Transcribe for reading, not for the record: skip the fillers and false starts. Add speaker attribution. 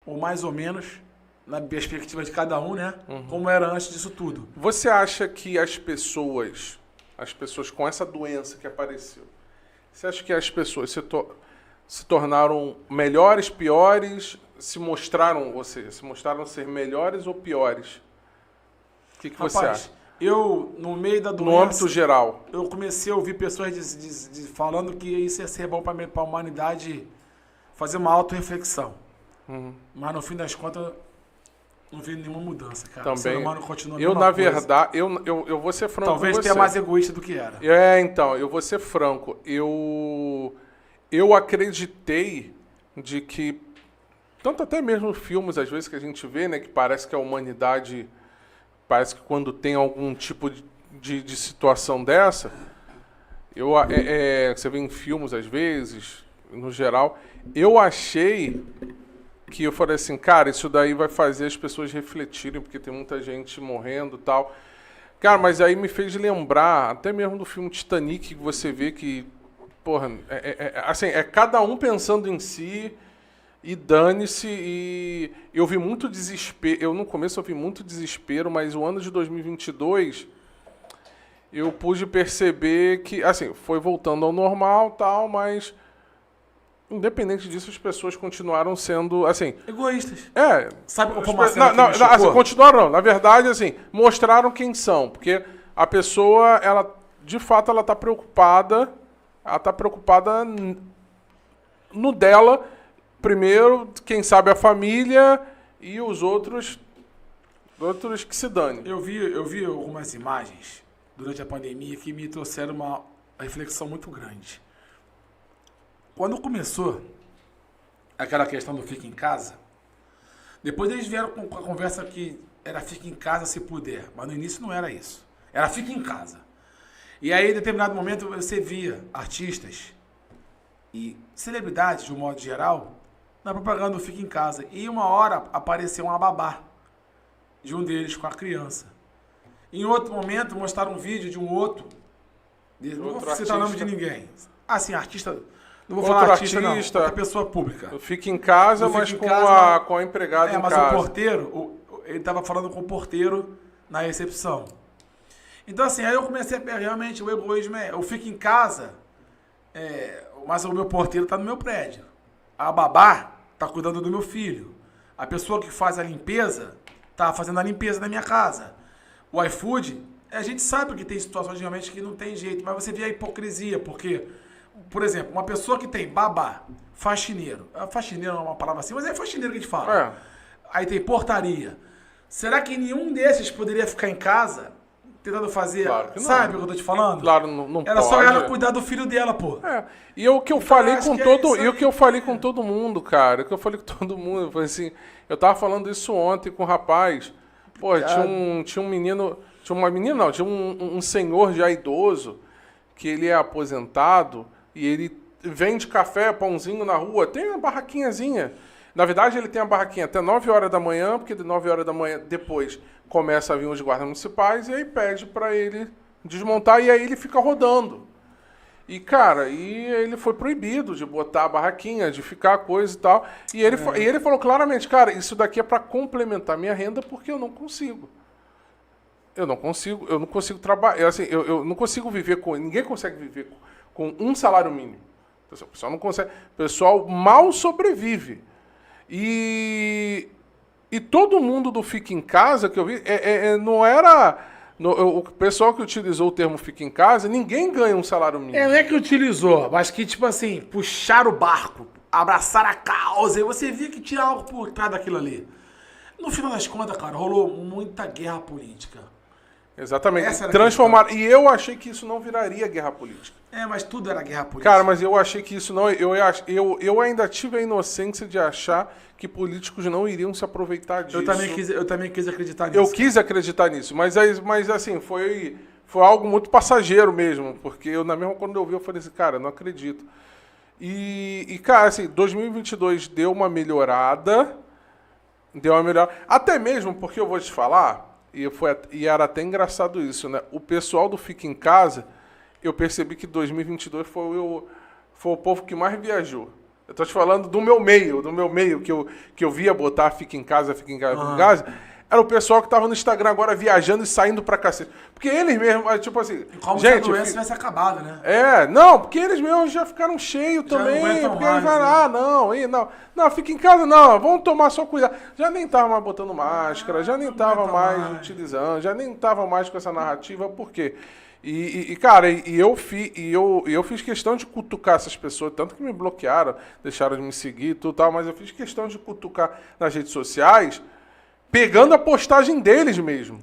Speaker 1: ou mais ou menos, na perspectiva de cada um, né? Como era antes disso tudo.
Speaker 2: Você acha que as pessoas com essa doença que apareceu, você acha que as pessoas se tornaram melhores, piores, se mostraram ser melhores ou piores? O que você acha?
Speaker 1: Eu, no meio da doença...
Speaker 2: No âmbito geral.
Speaker 1: Eu comecei a ouvir pessoas falando que isso ia ser bom para a humanidade fazer uma autorreflexão. Mas, no fim das contas, não vi nenhuma mudança, cara.
Speaker 2: Também.
Speaker 1: O ser humano continua a
Speaker 2: eu,
Speaker 1: mesma
Speaker 2: na
Speaker 1: coisa.
Speaker 2: verdade, eu vou ser franco
Speaker 1: Talvez
Speaker 2: com você.
Speaker 1: tenha mais egoísta do que era.
Speaker 2: Então, eu vou ser franco. Eu acreditei de que, tanto até mesmo filmes, às vezes, que a gente vê, né, que parece que a humanidade, parece que quando tem algum tipo de situação dessa, você vê em filmes, às vezes, no geral, eu achei que eu falei assim, cara, isso daí vai fazer as pessoas refletirem, porque tem muita gente morrendo e tal. Cara, mas aí me fez lembrar, até mesmo do filme Titanic, que você vê que, porra, assim, é cada um pensando em si e dane-se. E eu vi muito desespero, no começo eu vi muito desespero, mas o ano de 2022 eu pude perceber que, assim, foi voltando ao normal e tal, mas independente disso, as pessoas continuaram sendo, assim...
Speaker 1: Egoístas. Sabe como
Speaker 2: assim, continuaram não. Na verdade, assim, mostraram quem são. Porque a pessoa, ela, de fato, ela está preocupada. Ela está preocupada no dela. Primeiro, quem sabe a família e os outros que se dane.
Speaker 1: Eu vi algumas imagens durante a pandemia que me trouxeram uma reflexão muito grande. Quando começou aquela questão do fica em casa, depois eles vieram com a conversa que era fica em casa se puder, mas no início não era isso. Era fica em casa. E aí, em determinado momento, você via artistas e celebridades, de um modo geral, na propaganda do fica em casa. E uma hora apareceu uma babá de um deles com a criança. Em outro momento, mostraram um vídeo de um outro, não vou citar o nome de ninguém. Assim, artista... Não vou falar artista, não. Outra pessoa pública.
Speaker 2: Fica em casa, mas com a empregada em casa.
Speaker 1: Mas o porteiro, ele estava falando com o porteiro na recepção. Então, assim, aí eu comecei a ver realmente o egoísmo. Eu fico em casa, mas o meu porteiro está no meu prédio. A babá está cuidando do meu filho. A pessoa que faz a limpeza está fazendo a limpeza da minha casa. O iFood, a gente sabe que tem situações realmente que não tem jeito, mas você vê a hipocrisia, porque... Por exemplo, uma pessoa que tem babá, faxineiro. Faxineiro não é uma palavra assim, mas é faxineiro que a gente fala. Aí tem portaria. Será que nenhum desses poderia ficar em casa tentando fazer...
Speaker 2: Claro que não.
Speaker 1: Sabe o que eu tô te falando?
Speaker 2: Claro, não
Speaker 1: Era
Speaker 2: pode.
Speaker 1: só ela cuidar do filho dela, pô.
Speaker 2: E o que eu falei com todo... E o que eu falei com todo mundo, cara. O que eu falei com todo mundo. Eu falei assim... Eu tava falando isso ontem com um rapaz. Pô, tinha um menino... Tinha uma menina, não. Tinha um senhor já idoso que ele é aposentado... E ele vende café, pãozinho na rua, tem uma barraquinhazinha. Na verdade, ele tem a barraquinha até 9 horas da manhã, porque de 9 horas da manhã depois começa a vir os guardas municipais, e aí pede para ele desmontar, e aí ele fica rodando. E, cara, ele foi proibido de botar a barraquinha, de ficar coisa e tal. E ele falou claramente, cara, isso daqui é para complementar minha renda, porque eu não consigo. Eu não consigo trabalhar, assim, eu não consigo viver com... Ninguém consegue viver com um salário mínimo. O pessoal não consegue. O pessoal mal sobrevive. E todo mundo do Fica em Casa que eu vi, não era... o pessoal que utilizou o termo Fica em Casa, ninguém ganha um salário mínimo.
Speaker 1: Não é que utilizou, mas que, tipo assim, puxar o barco, abraçar a causa, e você via que tinha algo por trás daquilo ali. No final das contas, cara, rolou muita guerra política.
Speaker 2: Exatamente. Transformar. E eu achei que isso não viraria guerra política.
Speaker 1: Mas tudo era guerra política.
Speaker 2: Cara, mas eu achei que isso não... Eu ainda tive a inocência de achar que políticos não iriam se aproveitar disso.
Speaker 1: Eu também quis acreditar nisso.
Speaker 2: Eu quis acreditar nisso, mas assim, foi algo muito passageiro mesmo, porque quando eu vi, eu falei assim, cara, não acredito. Cara, assim, 2022 deu uma melhorada, até mesmo porque eu vou te falar, e era até engraçado isso, né? O pessoal do Fica em Casa, eu percebi que 2022 foi o povo que mais viajou. Eu tô te falando do meu meio que eu via botar fica em casa, fica em casa. Era o pessoal que tava no Instagram agora viajando e saindo pra cacete. Porque eles mesmos, tipo assim...
Speaker 1: Como se a doença tivesse acabado, né?
Speaker 2: Não, porque eles mesmos já ficaram cheios também. Porque eles falaram, não, fica em casa não, vamos tomar só cuidado. Já nem tava mais botando máscara, já nem tava mais utilizando, já nem tava mais com essa narrativa, por quê? Cara, eu fiz questão de cutucar essas pessoas, tanto que me bloquearam, deixaram de me seguir e tudo tal, mas eu fiz questão de cutucar nas redes sociais, pegando a postagem deles mesmo.